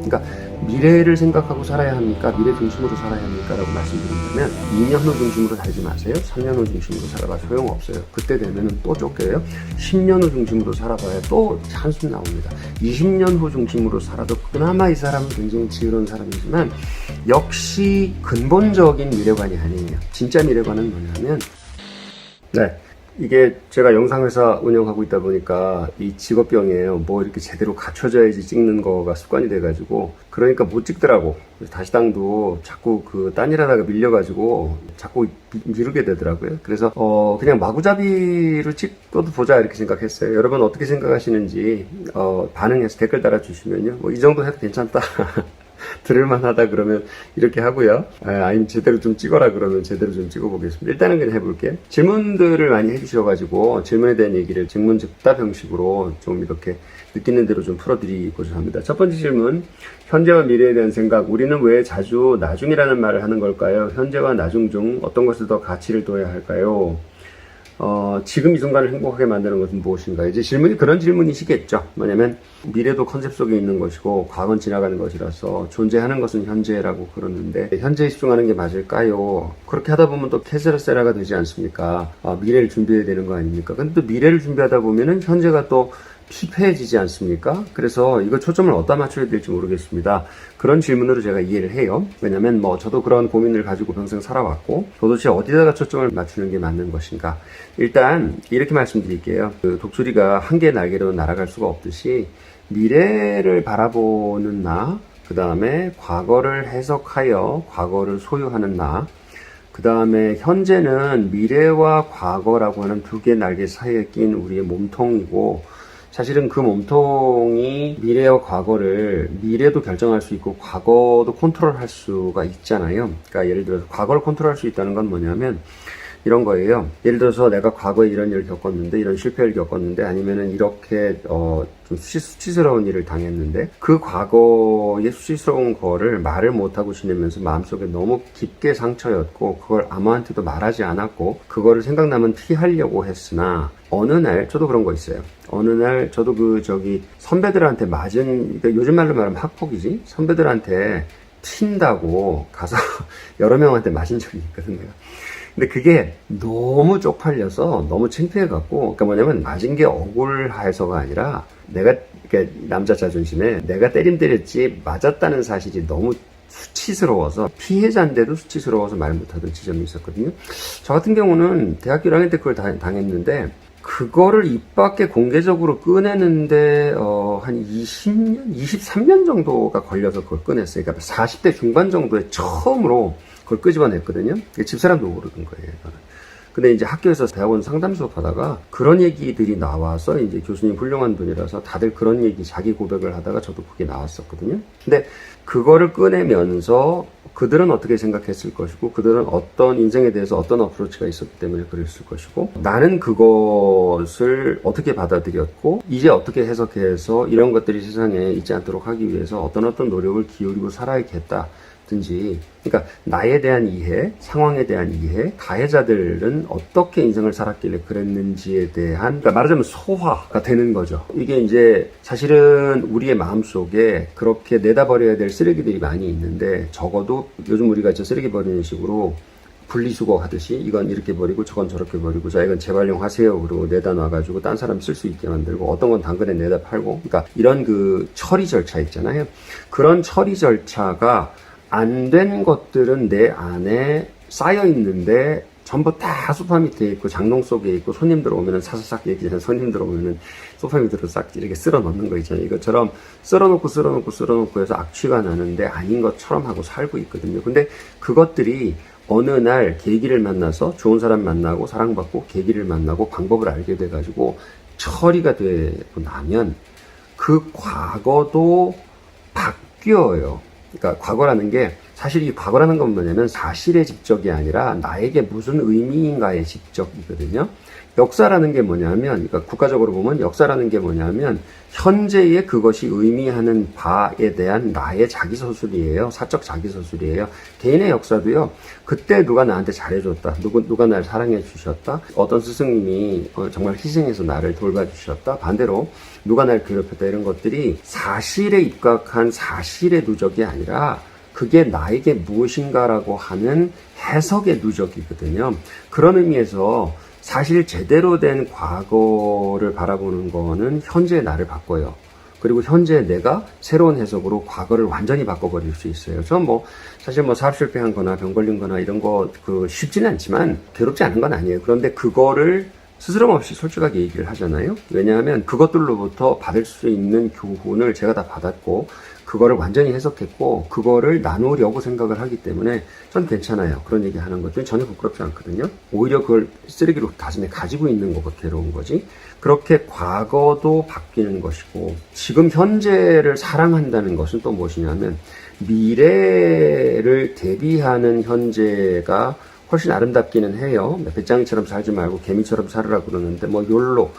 그러니까 미래를 생각하고 살아야 합니까? 미래 중심으로 살아야 합니까? 라고 말씀드린다면 2년 후 중심으로 살지 마세요. 3년 후 중심으로 살아봐 소용없어요. 그때 되면은 또 쫓겨요. 10년 후 중심으로 살아봐야 또 한숨 나옵니다. 20년 후 중심으로 살아도 그나마 이 사람은 굉장히 지혜로운 사람이지만 역시 근본적인 미래관이 아니에요. 진짜 미래관은 뭐냐면 이게 제가 영상회사 운영하고 있다 보니까 이 직업병이에요. 뭐 이렇게 제대로 갖춰져야지 찍는 거가 습관이 돼가지고 그러니까 못 찍더라고. 그래서 다시당도 자꾸 딴 일 하다가 밀려가지고 자꾸 미루게 되더라고요. 그래서 그냥 마구잡이로 찍어도 보자 이렇게 생각했어요. 여러분 어떻게 생각하시는지 반응해서 댓글 달아주시면요. 뭐 이 정도 해도 괜찮다. 들을만하다 그러면 이렇게 하고요. 아니면 제대로 좀 찍어라 그러면 제대로 좀 찍어보겠습니다. 일단은 그냥 해볼게요. 질문들을 많이 해주셔가지고 질문에 대한 얘기를 질문즉답 형식으로 좀 이렇게 느끼는 대로 좀 풀어드리고자 합니다. 첫 번째 질문, 현재와 미래에 대한 생각. 우리는 왜 자주 나중이라는 말을 하는 걸까요? 현재와 나중 중 어떤 것을 더 가치를 둬야 할까요? 지금 이 순간을 행복하게 만드는 것은 무엇인가? 이제 질문이 그런 질문이시겠죠. 뭐냐면 미래도 컨셉 속에 있는 것이고 과거는 지나가는 것이라서 존재하는 것은 현재라고 그러는데 현재에 집중하는 게 맞을까요? 그렇게 하다 보면 또 케세라세라가 되지 않습니까? 미래를 준비해야 되는 거 아닙니까? 근데 또 미래를 준비하다 보면은 현재가 또 피폐해지지 않습니까? 그래서 이거 초점을 어디다 맞춰야 될지 모르겠습니다. 그런 질문으로 제가 이해를 해요. 왜냐면 저도 그런 고민을 가지고 평생 살아왔고 도대체 어디다가 초점을 맞추는 게 맞는 것인가. 일단 이렇게 말씀드릴게요. 독수리가 한 개의 날개로 날아갈 수가 없듯이 미래를 바라보는 나, 그 다음에 과거를 해석하여 과거를 소유하는 나, 그 다음에 현재는 미래와 과거라고 하는 두 개의 날개 사이에 낀 우리의 몸통이고 사실은 그 몸통이 미래와 과거를 미래도 결정할 수 있고 과거도 컨트롤할 수가 있잖아요. 그러니까 예를 들어서 과거를 컨트롤할 수 있다는 건 뭐냐면 이런 거예요. 예를 들어서 내가 과거에 이런 일을 겪었는데 이런 실패를 겪었는데 아니면은 이렇게 좀 수치스러운 일을 당했는데 그 과거의 수치스러운 거를 말을 못하고 지내면서 마음속에 너무 깊게 상처였고 그걸 아무한테도 말하지 않았고 그거를 생각나면 피하려고 했으나 어느 날 저도 그런 거 있어요. 어느 날 저도 선배들한테 맞은, 그러니까 요즘 말로 말하면 학폭이지? 선배들한테 튄다고 가서 여러 명한테 맞은 적이 있거든요. 근데 그게 너무 쪽팔려서 너무 창피해갖고, 그러니까 뭐냐면 맞은 게 억울해서가 아니라 그러니까 남자 자존심에 내가 때림 때렸지 맞았다는 사실이 너무 수치스러워서 피해자인데도 수치스러워서 말 못하던 지점이 있었거든요. 저 같은 경우는 대학교 1학년 때 그걸 당했는데 그거를 입 밖에 공개적으로 꺼내는데 한 20년, 23년 정도가 걸려서 그걸 꺼냈어요. 그러니까 40대 중반 정도에 처음으로 그걸 끄집어냈거든요. 집사람도 모르는 거예요. 근데 이제 학교에서 대학원 상담 수업 하다가 그런 얘기들이 나와서 이제 교수님 훌륭한 분이라서 다들 그런 얘기 자기 고백을 하다가 저도 그게 나왔었거든요. 근데 그거를 꺼내면서 그들은 어떻게 생각했을 것이고 그들은 어떤 인생에 대해서 어떤 어프로치가 있었기 때문에 그랬을 것이고 나는 그것을 어떻게 받아들였고 이제 어떻게 해석해서 이런 것들이 세상에 있지 않도록 하기 위해서 어떤 노력을 기울이고 살아야겠다. 든지, 그러니까 나에 대한 이해, 상황에 대한 이해, 가해자들은 어떻게 인생을 살았길래 그랬는지에 대한, 그러니까 말하자면 소화가 되는 거죠. 이게 이제 사실은 우리의 마음속에 그렇게 내다버려야 될 쓰레기들이 많이 있는데 적어도 요즘 우리가 쓰레기 버리는 식으로 분리수거 하듯이 이건 이렇게 버리고 저건 저렇게 버리고 자 이건 재활용하세요 그리고 내다 놔가지고 딴 사람 쓸 수 있게 만들고 어떤 건 당근에 내다 팔고 그러니까 이런 처리 절차 있잖아요. 그런 처리 절차가 안 된 것들은 내 안에 쌓여 있는데 전부 다 소파 밑에 있고 장롱 속에 있고 손님들 오면은 사사삭 얘기하는 손님들 오면은 소파 밑으로 싹 이렇게 쓸어 넣는 거 있잖아요. 이것처럼 쓸어놓고 해서 악취가 나는데 아닌 것처럼 하고 살고 있거든요. 근데 그것들이 어느 날 계기를 만나서 좋은 사람 만나고 사랑받고 계기를 만나고 방법을 알게 돼가지고 처리가 되고 나면 그 과거도 바뀌어요. 그러니까 과거라는 게 사실 이 과거라는 건 뭐냐면 사실의 직적이 아니라 나에게 무슨 의미인가의 직적이거든요. 역사라는 게 뭐냐면, 그러니까 국가적으로 보면 역사라는 게 뭐냐면 현재의 그것이 의미하는 바에 대한 나의 자기서술이에요. 사적 자기서술이에요. 개인의 역사도요. 그때 누가 나한테 잘해줬다. 누가 날 사랑해 주셨다. 어떤 스승님이 정말 희생해서 나를 돌봐주셨다. 반대로 누가 날 괴롭혔다. 이런 것들이 사실에 입각한 사실의 누적이 아니라 그게 나에게 무엇인가라고 하는 해석의 누적이거든요. 그런 의미에서 사실 제대로 된 과거를 바라보는 거는 현재의 나를 바꿔요. 그리고 현재 내가 새로운 해석으로 과거를 완전히 바꿔버릴 수 있어요. 전 사실 사업 실패한 거나 병 걸린 거나 이런 거 쉽지는 않지만 괴롭지 않은 건 아니에요. 그런데 그거를 스스럼 없이 솔직하게 얘기를 하잖아요. 왜냐하면 그것들로부터 받을 수 있는 교훈을 제가 다 받았고 그거를 완전히 해석했고 그거를 나누려고 생각을 하기 때문에 전 괜찮아요. 그런 얘기 하는 것들은 전혀 부끄럽지 않거든요. 오히려 그걸 쓰레기로 가슴에 가지고 있는 거가 괴로운 거지. 그렇게 과거도 바뀌는 것이고 지금 현재를 사랑한다는 것은 또 무엇이냐면 미래를 대비하는 현재가 훨씬 아름답기는 해요. 배짱이처럼 살지 말고 개미처럼 살으라 그러는데 욜로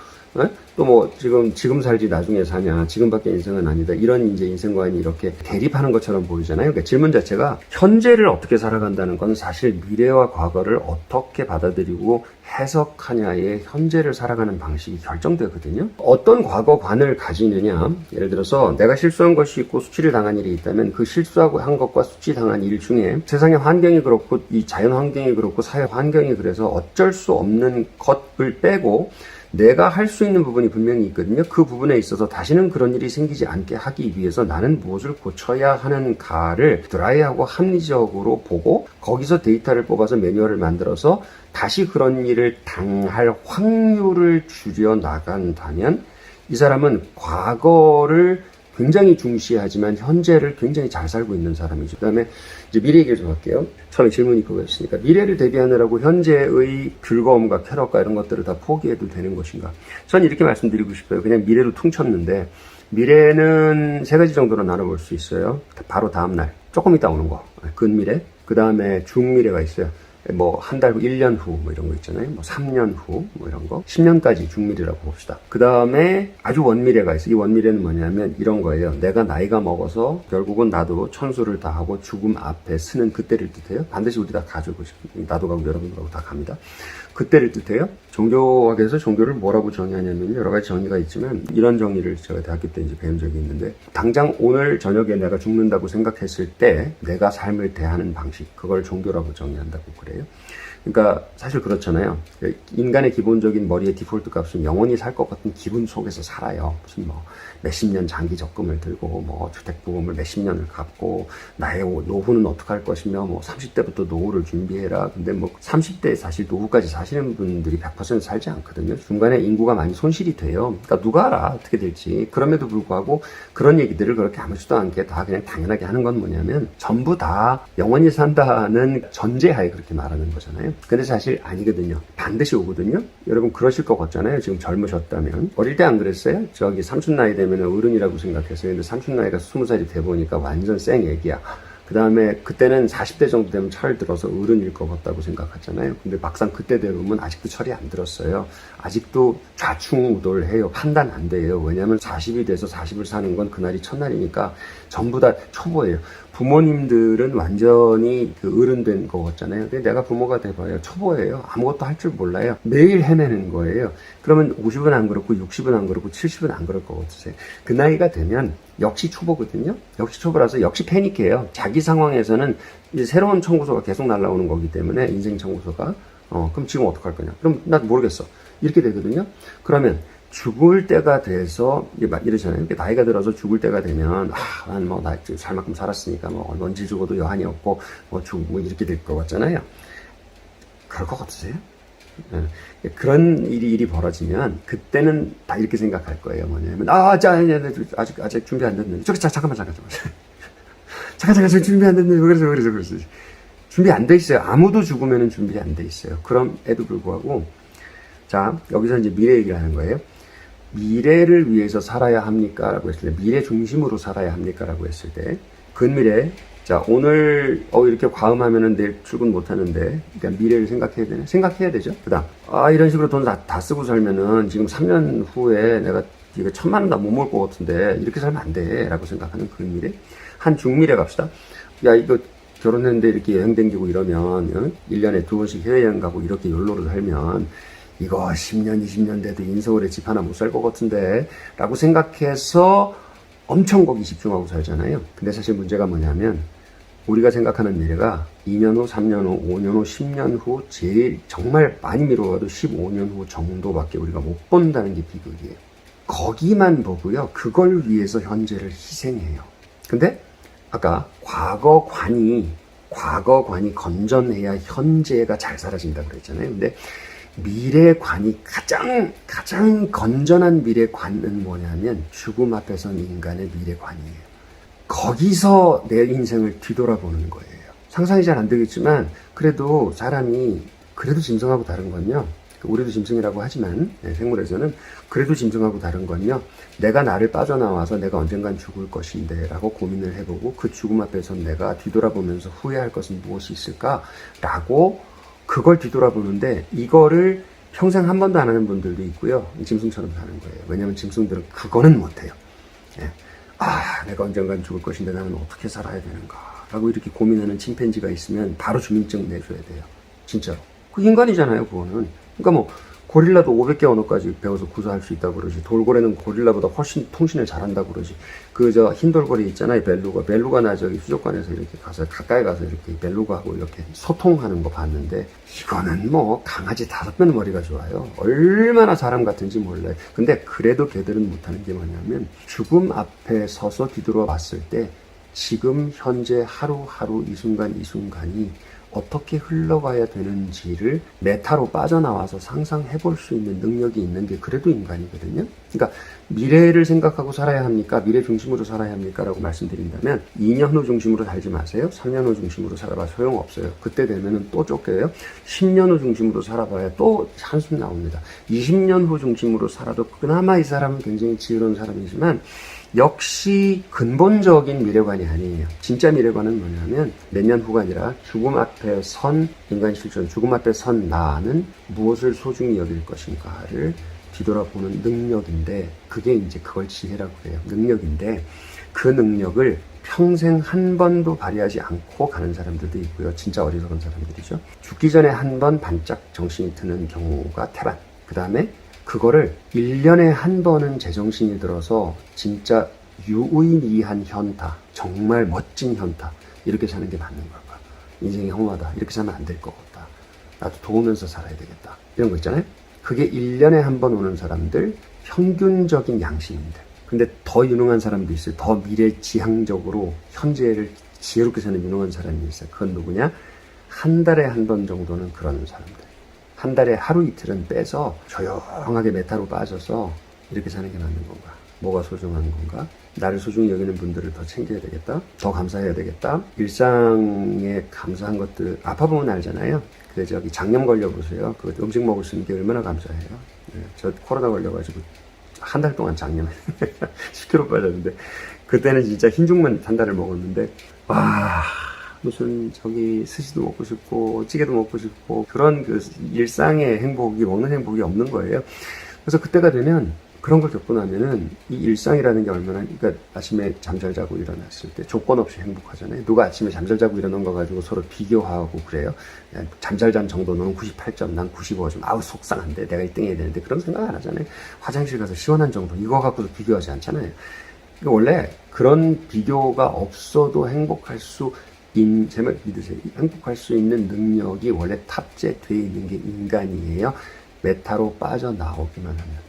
또 지금 살지 나중에 사냐, 지금밖에 인생은 아니다. 이런 이제 인생관이 이렇게 대립하는 것처럼 보이잖아요. 그러니까 질문 자체가 현재를 어떻게 살아간다는 건 사실 미래와 과거를 어떻게 받아들이고 해석하냐의 현재를 살아가는 방식이 결정되거든요. 어떤 과거관을 가지느냐, 예를 들어서 내가 실수한 것이 있고 수치를 당한 일이 있다면 그 실수하고 한 것과 수치당한 일 중에 세상의 환경이 그렇고 이 자연 환경이 그렇고 사회 환경이 그래서 어쩔 수 없는 것을 빼고 내가 할 수 있는 부분이 분명히 있거든요. 그 부분에 있어서 다시는 그런 일이 생기지 않게 하기 위해서 나는 무엇을 고쳐야 하는가를 드라이하고 합리적으로 보고 거기서 데이터를 뽑아서 매뉴얼을 만들어서 다시 그런 일을 당할 확률을 줄여 나간다면 이 사람은 과거를 굉장히 중시하지만 현재를 굉장히 잘 살고 있는 사람이죠. 그 다음에 이제 미래 얘기를 좀 할게요. 처음에 질문이 그거였으니까 미래를 대비하느라고 현재의 즐거움과 쾌락과 이런 것들을 다 포기해도 되는 것인가? 전 이렇게 말씀드리고 싶어요. 그냥 미래로 퉁쳤는데 미래는 세 가지 정도로 나눠볼 수 있어요. 바로 다음날 조금 이따 오는 거 근미래, 그 다음에 중미래가 있어요. 한 달 후, 1년 후, 이런 거 있잖아요. 3년 후, 이런 거. 10년까지 중미래라고 봅시다. 그 다음에 아주 원미래가 있어요. 이 원미래는 뭐냐면 이런 거예요. 내가 나이가 먹어서 결국은 나도 천수를 다 하고 죽음 앞에 서는 그때를 뜻해요. 반드시 우리 다 가지고 싶은, 나도 가고 여러분도 가고 다 갑니다. 그때를 뜻해요. 종교학에서 종교를 뭐라고 정의하냐면 여러 가지 정의가 있지만 이런 정의를 제가 대학교 때 이제 배운 적이 있는데 당장 오늘 저녁에 내가 죽는다고 생각했을 때 내가 삶을 대하는 방식, 그걸 종교라고 정의한다고 그래요. 그러니까 사실 그렇잖아요. 인간의 기본적인 머리의 디폴트 값은 영원히 살 것 같은 기분 속에서 살아요. 무슨 몇십 년 장기 적금을 들고 주택보험을 몇십 년을 갚고 나의 노후는 어떻게 할 것이며 30대부터 노후를 준비해라. 근데 30대에 사실 노후까지 사시는 분들이 100% 살지 않거든요. 중간에 인구가 많이 손실이 돼요. 그러니까 누가 알아 어떻게 될지. 그럼에도 불구하고 그런 얘기들을 그렇게 아무렇지도 않게 다 그냥 당연하게 하는 건 뭐냐면 전부 다 영원히 산다는 전제하에 그렇게 말하는 거잖아요. 근데 사실 아니거든요. 반드시 오거든요. 여러분 그러실 것 같잖아요. 지금 젊으셨다면. 어릴 때 안 그랬어요? 저기 삼촌 나이 되면 어른이라고 생각했어요. 근데 삼촌 나이가 20살이 돼보니까 완전 쌩 애기야. 그 다음에 그때는 40대 정도 되면 철 들어서 어른일 것 같다고 생각했잖아요. 근데 막상 그때 되면 아직도 철이 안 들었어요. 아직도 좌충우돌해요. 판단 안 돼요. 왜냐하면 40이 돼서 40을 사는 건 그날이 첫날이니까 전부 다 초보예요. 부모님들은 완전히 어른 된 거 같잖아요. 근데 내가 부모가 돼봐요. 초보예요. 아무것도 할 줄 몰라요. 매일 헤매는 거예요. 그러면 50은 안 그렇고 60은 안 그렇고 70은 안 그럴 것 같으세요. 그 나이가 되면 역시 초보거든요. 역시 초보라서 역시 패닉해요. 자기 상황에서는 이제 새로운 청구서가 계속 날라오는 거기 때문에 인생 청구서가 그럼 지금 어떡할 거냐? 그럼 나 모르겠어. 이렇게 되거든요. 그러면 죽을 때가 돼서 이러잖아요. 나이가 들어서 죽을 때가 되면 난 나 살 만큼 살았으니까 언제 죽어도 여한이 없고 이렇게 될 것 같잖아요. 그럴 것 같으세요? 그런 일이 벌어지면 그때는 다 이렇게 생각할 거예요. 뭐냐면 아직 준비 안 됐는데 잠깐만 잠깐 준비 안 됐는데 왜 그래서 준비 안 돼 있어요. 아무도 죽으면 준비 안 돼 있어요. 그럼에도 불구하고 자 여기서 이제 미래 얘기를 하는 거예요. 미래를 위해서 살아야 합니까? 라고 했을 때 미래 중심으로 살아야 합니까? 라고 했을 때 근미래, 자, 오늘 이렇게 과음하면은 내일 출근 못 하는데, 그러니까 미래를 생각해야 되네. 생각해야 되죠. 그다음 이런 식으로 돈 다 쓰고 살면은 지금 3년 후에 내가 이거 1,000만 원 다 못 모을 것 같은데 이렇게 살면 안 돼라고 생각하는 그 미래. 한 중미래 갑시다. 야, 이거 결혼했는데 이렇게 여행 댕기고 이러면 1년에 2번씩 해외여행 가고 이렇게 욜로로 살면 이거 10년, 20년 돼도 인서울에 집 하나 못 살 것 같은데 라고 생각해서 엄청 거기 집중하고 살잖아요. 근데 사실 문제가 뭐냐면 우리가 생각하는 미래가 2년 후, 3년 후, 5년 후, 10년 후 제일 정말 많이 미뤄가도 15년 후 정도밖에 우리가 못 본다는 게 비극이에요. 거기만 보고요. 그걸 위해서 현재를 희생해요. 근데 아까 과거관이 건전해야 현재가 잘 사라진다고 그랬잖아요. 근데 미래관이 가장 건전한 미래관은 뭐냐면 죽음 앞에 선 인간의 미래관이에요. 거기서 내 인생을 뒤돌아보는 거예요. 상상이 잘 안 되겠지만 그래도 사람이 그래도 짐승하고 다른 건요. 우리도 짐승이라고 하지만 생물에서는 그래도 짐승하고 다른 건요. 내가 나를 빠져나와서 내가 언젠간 죽을 것인데 라고 고민을 해보고 그 죽음 앞에서 내가 뒤돌아보면서 후회할 것은 무엇이 있을까? 라고 그걸 뒤돌아보는데 이거를 평생 한 번도 안 하는 분들도 있고요. 짐승처럼 사는 거예요. 왜냐하면 짐승들은 그거는 못해요. 내가 언젠간 죽을 것인데 나는 어떻게 살아야 되는가 라고 이렇게 고민하는 침팬지가 있으면 바로 주민증 내줘야 돼요. 진짜로. 그 인간이잖아요, 그거는. 그러니까 뭐 고릴라도 500개 언어까지 배워서 구사할 수 있다고 그러지. 돌고래는 고릴라보다 훨씬 통신을 잘한다고 그러지. 흰 돌고래 있잖아요, 벨루가 나 저기 수족관에서 이렇게 가서 가까이 가서 이렇게 벨루가하고 이렇게 소통하는 거 봤는데 이거는 뭐 강아지 5배 머리가 좋아요. 얼마나 사람 같은지 몰라요. 근데 그래도 걔들은 못하는 게 뭐냐면 죽음 앞에 서서 뒤돌아 봤을 때 지금 현재 하루하루 이 순간이 어떻게 흘러가야 되는지를 메타로 빠져나와서 상상해 볼 수 있는 능력이 있는 게 그래도 인간이거든요. 그러니까 미래를 생각하고 살아야 합니까? 미래 중심으로 살아야 합니까? 라고 말씀드린다면 2년 후 중심으로 살지 마세요. 3년 후 중심으로 살아봐 소용없어요. 그때 되면은 또 쫓겨요. 10년 후 중심으로 살아봐야 또 한숨 나옵니다. 20년 후 중심으로 살아도 그나마 이 사람은 굉장히 지혜로운 사람이지만 역시 근본적인 미래관이 아니에요. 진짜 미래관은 뭐냐면 몇 년 후가 아니라 죽음 앞에 선 인간 실존, 죽음 앞에 선 나는 무엇을 소중히 여길 것인가를 뒤돌아보는 능력인데 그게 이제 그걸 지혜라고 해요. 능력인데 그 능력을 평생 한 번도 발휘하지 않고 가는 사람들도 있고요. 진짜 어리석은 사람들이죠. 죽기 전에 한 번 반짝 정신이 드는 경우가 태반. 그 다음에 그거를 1년에 한 번은 제정신이 들어서 진짜 유의미한 현타, 정말 멋진 현타 이렇게 사는 게 맞는 걸까? 인생이 허무하다. 이렇게 살면 안 될 것 같다. 나도 도우면서 살아야 되겠다. 이런 거 있잖아요. 그게 1년에 한 번 오는 사람들 평균적인 양심인데 근데 더 유능한 사람도 있어요. 더 미래지향적으로 현재를 지혜롭게 사는 유능한 사람이 있어요. 그건 누구냐? 한 달에 한 번 정도는 그런 사람들. 한 달에 하루 이틀은 빼서 조용하게 메타로 빠져서 이렇게 사는 게 맞는 건가? 뭐가 소중한 건가? 나를 소중히 여기는 분들을 더 챙겨야 되겠다. 더 감사해야 되겠다. 일상에 감사한 것들 아파 보면 알잖아요. 근데 저기 장염 걸려보세요. 그 음식 먹을 수 있는 게 얼마나 감사해요. 네, 저 코로나 걸려가지고 한 달 동안 장염 10kg 빠졌는데 그때는 진짜 흰죽만 한 달을 먹었는데 와 무슨 저기 스시도 먹고 싶고 찌개도 먹고 싶고 그런 그 일상의 행복이 먹는 행복이 없는 거예요. 그래서 그때가 되면 그런 걸 겪고 나면은 이 일상이라는 게 얼마나 그러니까 아침에 잠잘 자고 일어났을 때 조건 없이 행복하잖아요. 누가 아침에 잠잘 자고 일어난 거 가지고 서로 비교하고 그래요. 잠잘 잔 정도 너는 98점 난 95점 아우 속상한데 내가 1등 해야 되는데 그런 생각 안 하잖아요. 화장실 가서 시원한 정도 이거 갖고도 비교하지 않잖아요. 그러니까 원래 그런 비교가 없어도 행복할 수 제 말 믿으세요. 행복할 수 있는 능력이 원래 탑재되어 있는 게 인간이에요. 메타로 빠져나오기만 하면.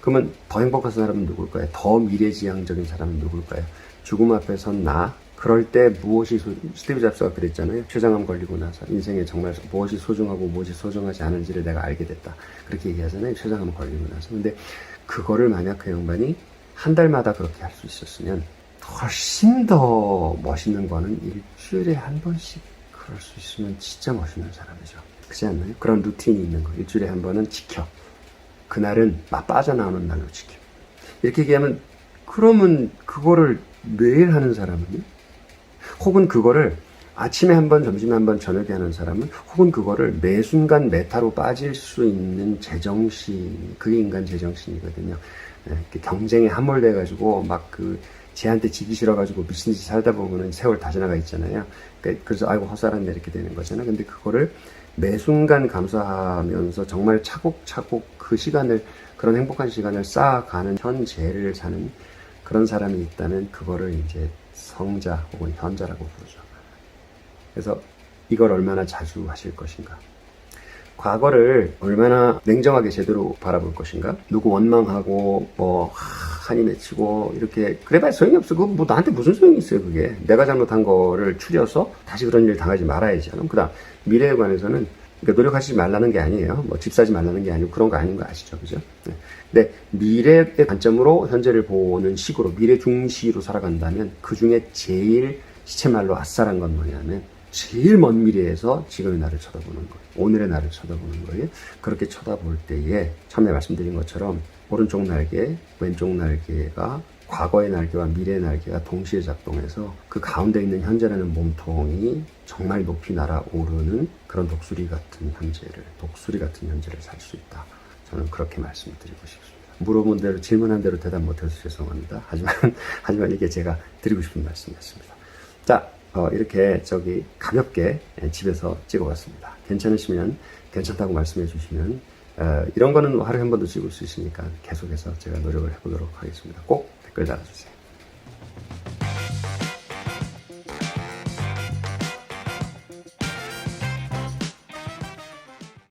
그러면 더 행복한 사람은 누굴까요? 더 미래지향적인 사람은 누굴까요? 죽음 앞에 선 나. 그럴 때 무엇이 스티브 잡스가 그랬잖아요. 췌장암 걸리고 나서 인생에 정말 무엇이 소중하고 무엇이 소중하지 않은지를 내가 알게 됐다. 그렇게 얘기하잖아요. 췌장암 걸리고 나서. 근데 그거를 만약 그 양반이 한 달마다 그렇게 할 수 있었으면 훨씬 더 멋있는 거는 일주일에 한 번씩 그럴 수 있으면 진짜 멋있는 사람이죠. 그렇지 않나요? 그런 루틴이 있는 거. 일주일에 한 번은 지켜. 그날은 막 빠져나오는 날로 지켜. 이렇게 얘기하면 그러면 그거를 매일 하는 사람은요? 혹은 그거를 아침에 한 번, 점심에 한 번, 저녁에 하는 사람은 혹은 그거를 매 순간 메타로 빠질 수 있는 제정신, 그게 인간 제정신이거든요. 경쟁에 함몰돼가지고 막 쟤한테 지기 싫어가지고 미친 듯이 살다 보면은 세월 다 지나가 있잖아요. 그래서 아이고 헛살았네 이렇게 되는 거잖아요. 근데 그거를 매 순간 감사하면서 정말 차곡차곡 그 시간을, 그런 행복한 시간을 쌓아가는 현재를 사는 그런 사람이 있다면 그거를 이제 성자 혹은 현자라고 부르죠. 그래서 이걸 얼마나 자주 하실 것인가? 과거를 얼마나 냉정하게 제대로 바라볼 것인가? 누구 원망하고 한이 맺히고 이렇게 그래봐야 소용이 없어. 그거 뭐 나한테 무슨 소용이 있어요. 그게 내가 잘못한 거를 추려서 다시 그런 일 당하지 말아야지. 그다음 미래에 관해서는 그러니까 노력하시지 말라는 게 아니에요. 뭐 집 사지 말라는 게 아니고 그런 거 아닌 거 아시죠, 그죠? 네. 근데 미래의 관점으로 현재를 보는 식으로 미래 중시로 살아간다면 그 중에 제일 시체말로 아싸란 건 뭐냐면 제일 먼 미래에서 지금의 나를 쳐다보는 거예요. 오늘의 나를 쳐다보는 거예요. 그렇게 쳐다볼 때에 처음에 말씀드린 것처럼 오른쪽 날개, 왼쪽 날개가 과거의 날개와 미래의 날개가 동시에 작동해서 그 가운데 있는 현재라는 몸통이 정말 높이 날아오르는 그런 독수리 같은 현재를 살 수 있다. 저는 그렇게 말씀을 드리고 싶습니다. 물어본 대로, 질문한 대로 대답 못해서 죄송합니다. 하지만 이게 제가 드리고 싶은 말씀이었습니다. 자, 이렇게 가볍게 집에서 찍어봤습니다. 괜찮으시면, 괜찮다고 말씀해 주시면, 이런 거는 하루에 한 번도 찍을 수 있으니까 계속해서 제가 노력을 해보도록 하겠습니다. 꼭 댓글 달아주세요.